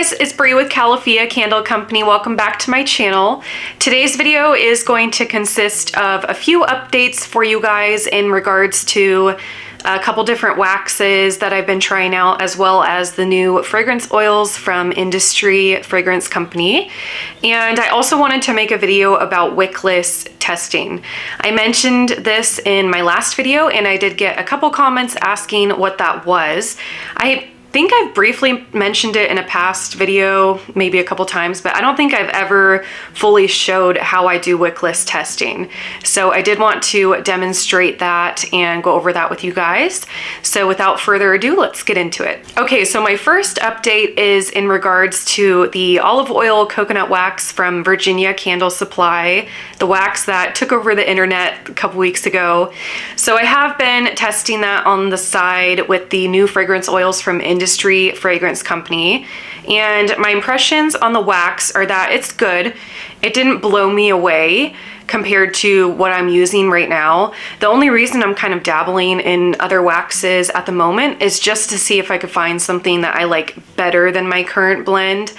guys, it's Bree with Califia Candle Company. Welcome back to my channel. Today's video is going to consist of a few updates for you guys in regards to a couple different waxes that I've been trying out, as well as the new fragrance oils from Industry Fragrance Company. And I also wanted to make a video about wickless testing. I mentioned this in my last video and I did get a couple comments asking what that was. I think I've briefly mentioned it in a past video, maybe a couple times, but I don't think I've ever fully showed how I do wickless testing. So I did want to demonstrate that and go over that with you guys. So without further ado, let's get into it. Okay, so my first update is in regards to the olive oil coconut wax from Virginia Candle Supply, the wax that took over the internet a couple weeks ago. So I have been testing that on the side with the new fragrance oils from Industry Fragrance Company, and my impressions on the wax are that it's good. It didn't blow me away compared to what I'm using right now. The only reason I'm kind of dabbling in other waxes at the moment is just to see if I could find something that I like better than my current blend,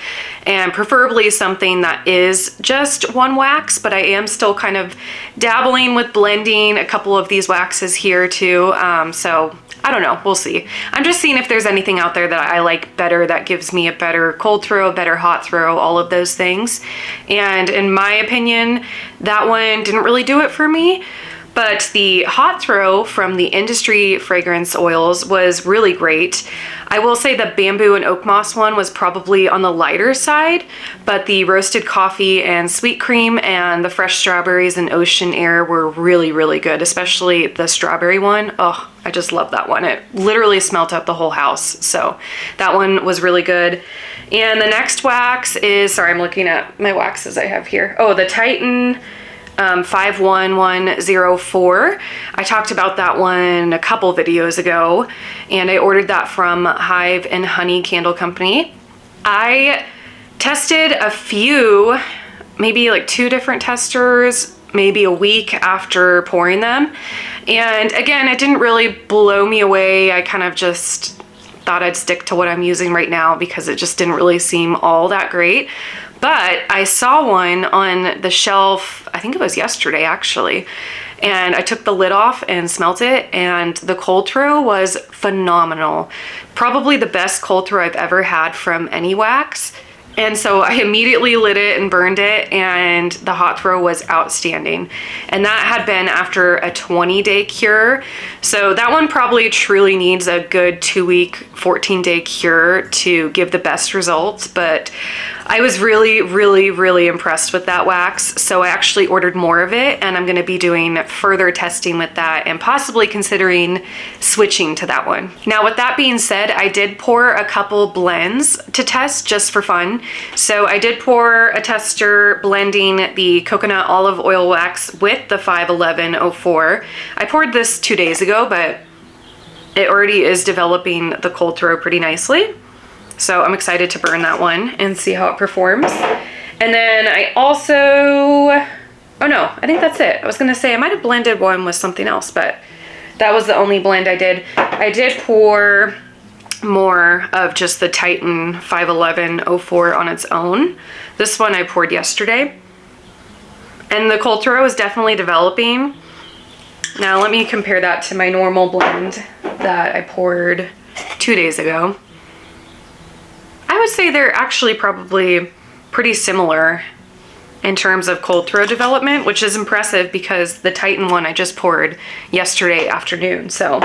and preferably something that is just one wax, but I am still kind of dabbling with blending a couple of these waxes here too. So I don't know, we'll see. I'm just seeing if there's anything out there that I like better, that gives me a better cold throw, a better hot throw, all of those things. And in my opinion, that one didn't really do it for me. But the hot throw from the Industry fragrance oils was really great. I will say the bamboo and oak moss one was probably on the lighter side, but the roasted coffee and sweet cream and the fresh strawberries and ocean air were really, really good, especially the strawberry one. Oh, I just love that one. It literally smelt up the whole house. So that one was really good. And the next wax is, sorry, I'm looking at my waxes I have here. Oh, the Titan 51104. I talked about that one a couple videos ago, and I ordered that from Hive and Honey Candle Company. I tested a few, maybe like 2 different testers, maybe a week after pouring them. And again, it didn't really blow me away. I kind of just thought I'd stick to what I'm using right now because it just didn't really seem all that great. But I saw one on the shelf, I think it was yesterday actually, and I took the lid off and smelt it, and the cold throw was phenomenal. Probably the best cold throw I've ever had from any wax. And so I immediately lit it and burned it, and the hot throw was outstanding. And that had been after a 20-day cure. So that one probably truly needs a good 2-week, 14-day cure to give the best results. But I was really, really, really impressed with that wax. So I actually ordered more of it, and I'm gonna be doing further testing with that and possibly considering switching to that one. Now, with that being said, I did pour a couple blends to test just for fun. So I did pour a tester blending the coconut olive oil wax with the 51104. I poured this 2 days ago, but it already is developing the cold throw pretty nicely. So I'm excited to burn that one and see how it performs. And then I also, oh no, I think that's it. I was gonna say I might have blended one with something else, but that was the only blend I did. I did pour more of just the Titan 51104 on its own. This one I poured yesterday, and the cold throw is definitely developing. Now let me compare that to my normal blend that I poured 2 days ago. I would say they're actually probably pretty similar in terms of cold throw development, which is impressive because the Titan one I just poured yesterday afternoon. So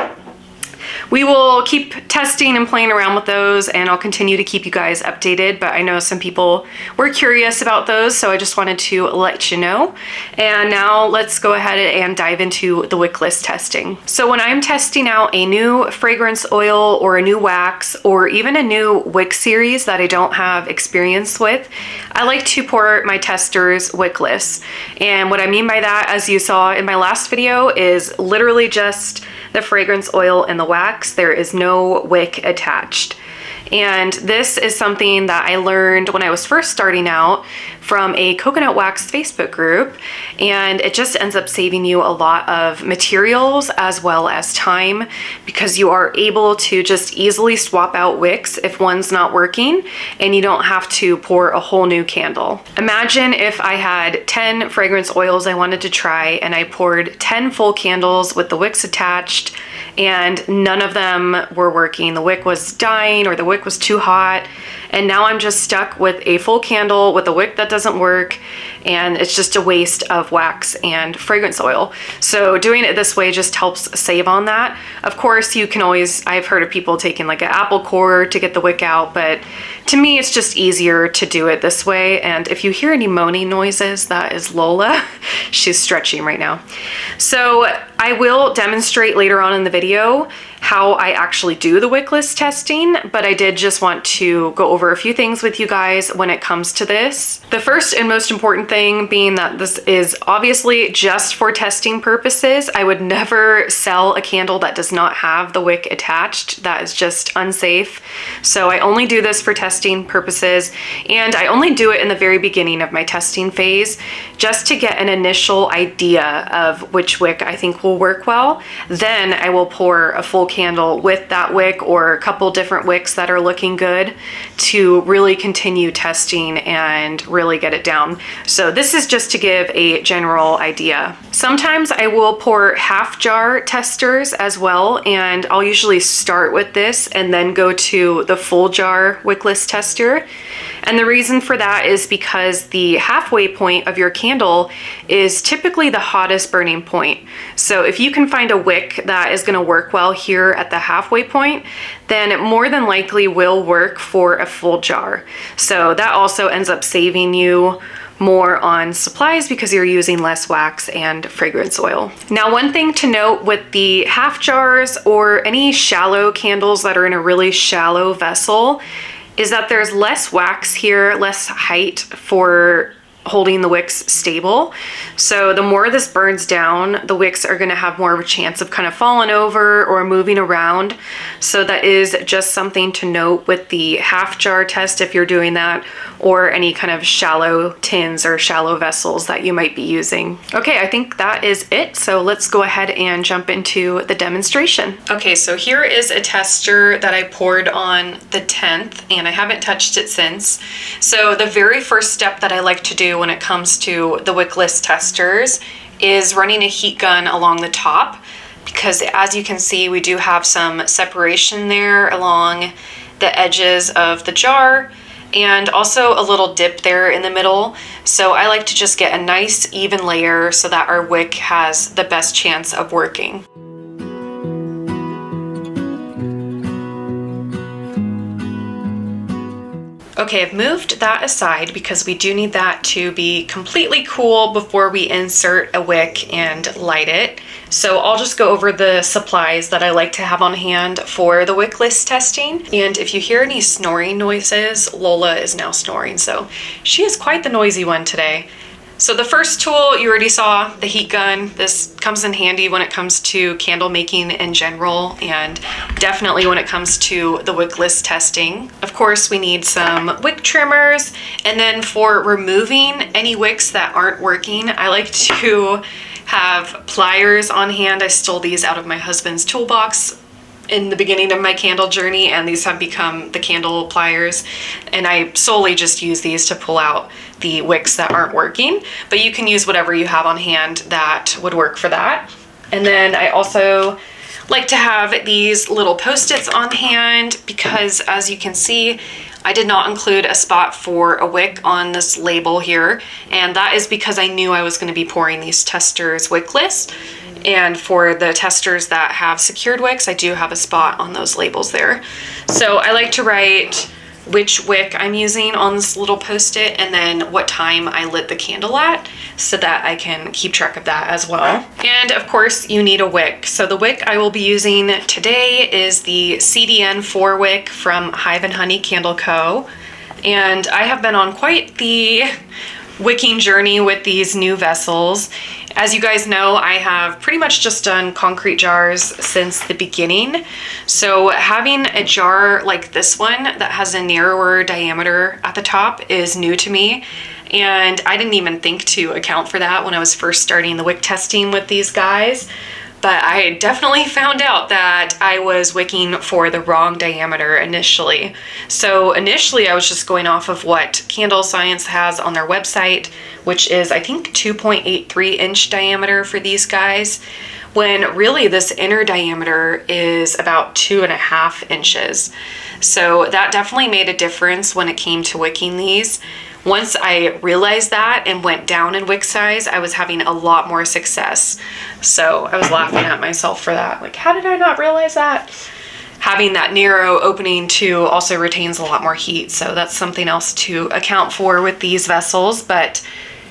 we will keep testing and playing around with those, and I'll continue to keep you guys updated, but I know some people were curious about those, so I just wanted to let you know. And now let's go ahead and dive into the wickless testing. So when I'm testing out a new fragrance oil or a new wax or even a new wick series that I don't have experience with, I like to pour my testers wickless. And what I mean by that, as you saw in my last video, is literally just the fragrance oil and the wax. There is no wick attached. And this is something that I learned when I was first starting out from a coconut wax Facebook group, and it just ends up saving you a lot of materials as well as time, because you are able to just easily swap out wicks if one's not working and you don't have to pour a whole new candle. Imagine if I had 10 fragrance oils I wanted to try and I poured 10 full candles with the wicks attached and none of them were working. The wick was dying or the wick was too hot, and now I'm just stuck with a full candle with a wick that doesn't work, and it's just a waste of wax and fragrance oil. So doing it this way just helps save on that. Of course, you can always, I've heard of people taking like an apple core to get the wick out, but to me it's just easier to do it this way. And if you hear any moaning noises, that is Lola. She's stretching right now. So I will demonstrate later on in the video how I actually do the wickless testing, but I did just want to go over a few things with you guys when it comes to this. The first and most important thing being that this is obviously just for testing purposes. I would never sell a candle that does not have the wick attached. That is just unsafe. So I only do this for testing purposes, and I only do it in the very beginning of my testing phase just to get an initial idea of which wick I think will work well. Then I will pour a full candle with that wick or a couple different wicks that are looking good to really continue testing and really get it down. So this is just to give a general idea. Sometimes I will pour half jar testers as well, and I'll usually start with this and then go to the full jar wickless tester. And the reason for that is because the halfway point of your candle is typically the hottest burning point. So if you can find a wick that is going to work well here at the halfway point, then it more than likely will work for a full jar. So that also ends up saving you more on supplies because you're using less wax and fragrance oil. Now, one thing to note with the half jars or any shallow candles that are in a really shallow vessel is that there's less wax here, less height for holding the wicks stable. So the more this burns down, the wicks are going to have more of a chance of kind of falling over or moving around. So that is just something to note with the half jar test if you're doing that, or any kind of shallow tins or shallow vessels that you might be using. Okay, I think that is it. So let's go ahead and jump into the demonstration. Okay, so here is a tester that I poured on the 10th, and I haven't touched it since. So the very first step that I like to do when it comes to the wickless testers is running a heat gun along the top, because as you can see, we do have some separation there along the edges of the jar, and also a little dip there in the middle. So I like to just get a nice even layer so that our wick has the best chance of working. Okay, I've moved that aside because we do need that to be completely cool before we insert a wick and light it. So I'll just go over the supplies that I like to have on hand for the wickless testing. And if you hear any snoring noises, Lola is now snoring, so she is quite the noisy one today. So the first tool you already saw, the heat gun. This comes in handy when it comes to candle making in general, and definitely when it comes to the wickless testing. Of course, we need some wick trimmers, and then for removing any wicks that aren't working, I like to have pliers on hand. I stole these out of my husband's toolbox in the beginning of my candle journey, and these have become the candle pliers, and I solely just use these to pull out the wicks that aren't working, but you can use whatever you have on hand that would work for that. And then I also like to have these little post-its on hand because, as you can see, I did not include a spot for a wick on this label here, and that is because I knew I was going to be pouring these testers wickless. And for the testers that have secured wicks, I do have a spot on those labels there. So I like to write which wick I'm using on this little post-it, and then what time I lit the candle at, so that I can keep track of that as well. And of course, you need a wick. So the wick I will be using today is the CDN 4 wick from Hive and Honey Candle Co. And I have been on quite the wicking journey with these new vessels. As you guys know, I have pretty much just done concrete jars since the beginning. So having a jar like this one that has a narrower diameter at the top is new to me. And I didn't even think to account for that when I was first starting the wick testing with these guys. But I definitely found out that I was wicking for the wrong diameter initially. So initially I was just going off of what Candle Science has on their website, which is I think 2.83 inch diameter for these guys, when really this inner diameter is about 2.5 inches. So that definitely made a difference when it came to wicking these. Once I realized that and went down in wick size, I was having a lot more success. So I was laughing at myself for that. Like, how did I not realize that? Having that narrow opening too also retains a lot more heat. So that's something else to account for with these vessels. But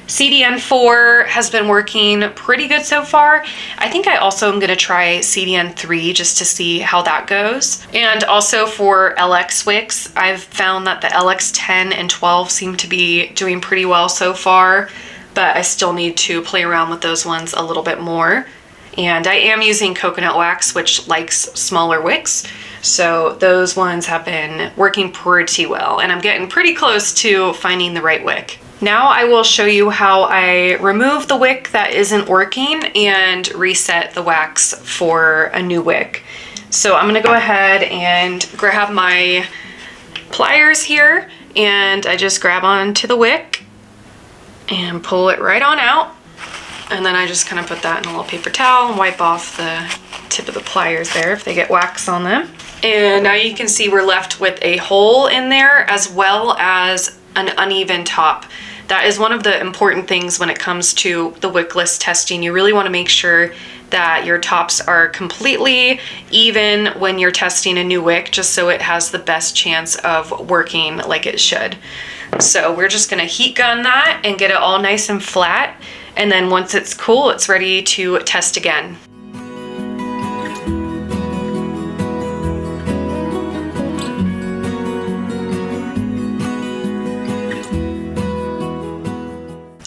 CDN4 has been working pretty good so far. I think I also am going to try CDN3 just to see how that goes. And also for LX wicks, I've found that the LX 10 and 12 seem to be doing pretty well so far, but I still need to play around with those ones a little bit more. And I am using coconut wax, which likes smaller wicks. So those ones have been working pretty well, and I'm getting pretty close to finding the right wick. Now I will show you how I remove the wick that isn't working and reset the wax for a new wick. So I'm gonna go ahead and grab my pliers here, and I just grab onto the wick and pull it right on out. And then I just kind of put that in a little paper towel and wipe off the tip of the pliers there if they get wax on them. And now you can see we're left with a hole in there as well as an uneven top. That is one of the important things when it comes to the wickless testing. You really want to make sure that your tops are completely even when you're testing a new wick, just so it has the best chance of working like it should. So we're just going to heat gun that and get it all nice and flat. And then once it's cool, it's ready to test again.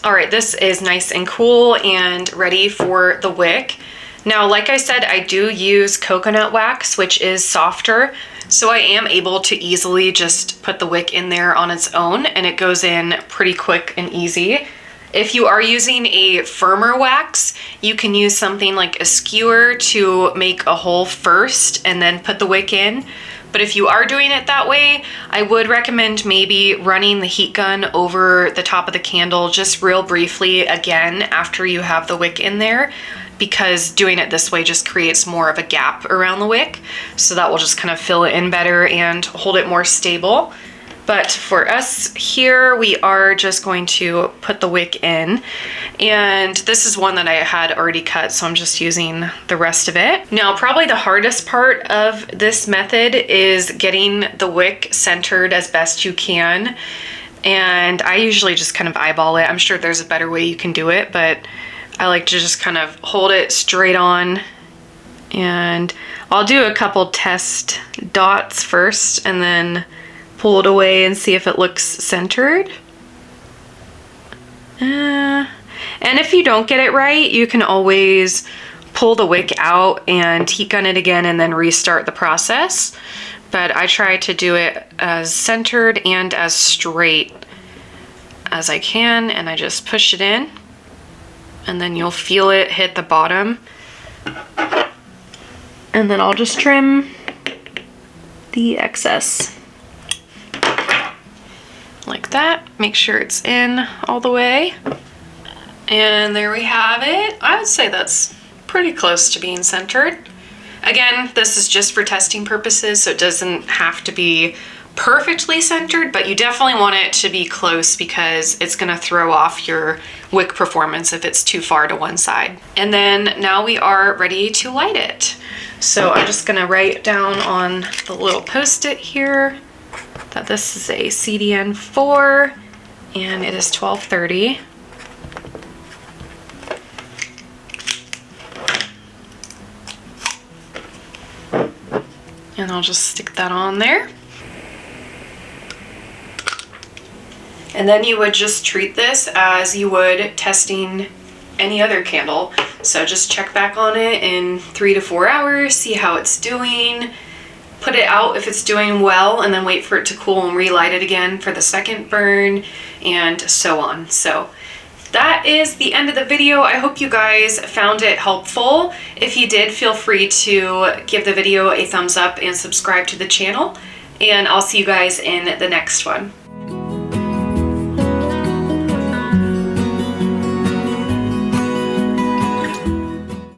All right, this is nice and cool and ready for the wick. Now, like I said, I do use coconut wax, which is softer, so I am able to easily just put the wick in there on its own, and it goes in pretty quick and easy. If you are using a firmer wax, you can use something like a skewer to make a hole first and then put the wick in. But if you are doing it that way, I would recommend maybe running the heat gun over the top of the candle just real briefly again after you have the wick in there, because doing it this way just creates more of a gap around the wick. So that will just kind of fill it in better and hold it more stable. But for us here, we are just going to put the wick in. And this is one that I had already cut, so I'm just using the rest of it. Now, probably the hardest part of this method is getting the wick centered as best you can. And I usually just kind of eyeball it. I'm sure there's a better way you can do it, but I like to just kind of hold it straight on. And I'll do a couple test dots first and then pull it away and see if it looks centered. And if you don't get it right, you can always pull the wick out and heat gun it again and then restart the process. But I try to do it as centered and as straight as I can, and I just push it in, and then you'll feel it hit the bottom. And then I'll just trim the excess. Like that. Make sure it's in all the way. And there we have it. I would say that's pretty close to being centered. Again, this is just for testing purposes, so it doesn't have to be perfectly centered, but you definitely want it to be close because it's gonna throw off your wick performance if it's too far to one side. And then now we are ready to light it. So I'm just gonna write down on the little post-it here that this is a CDN4 and it is 12:30. And I'll just stick that on there. And then you would just treat this as you would testing any other candle. So just check back on it in 3 to 4 hours, see how it's doing. put it out if it's doing well, and then wait for it to cool and relight it again for the second burn, and so on. So that is the end of the video. I hope you guys found it helpful. If you did, feel free to give the video a thumbs up and subscribe to the channel, and I'll see you guys in the next one.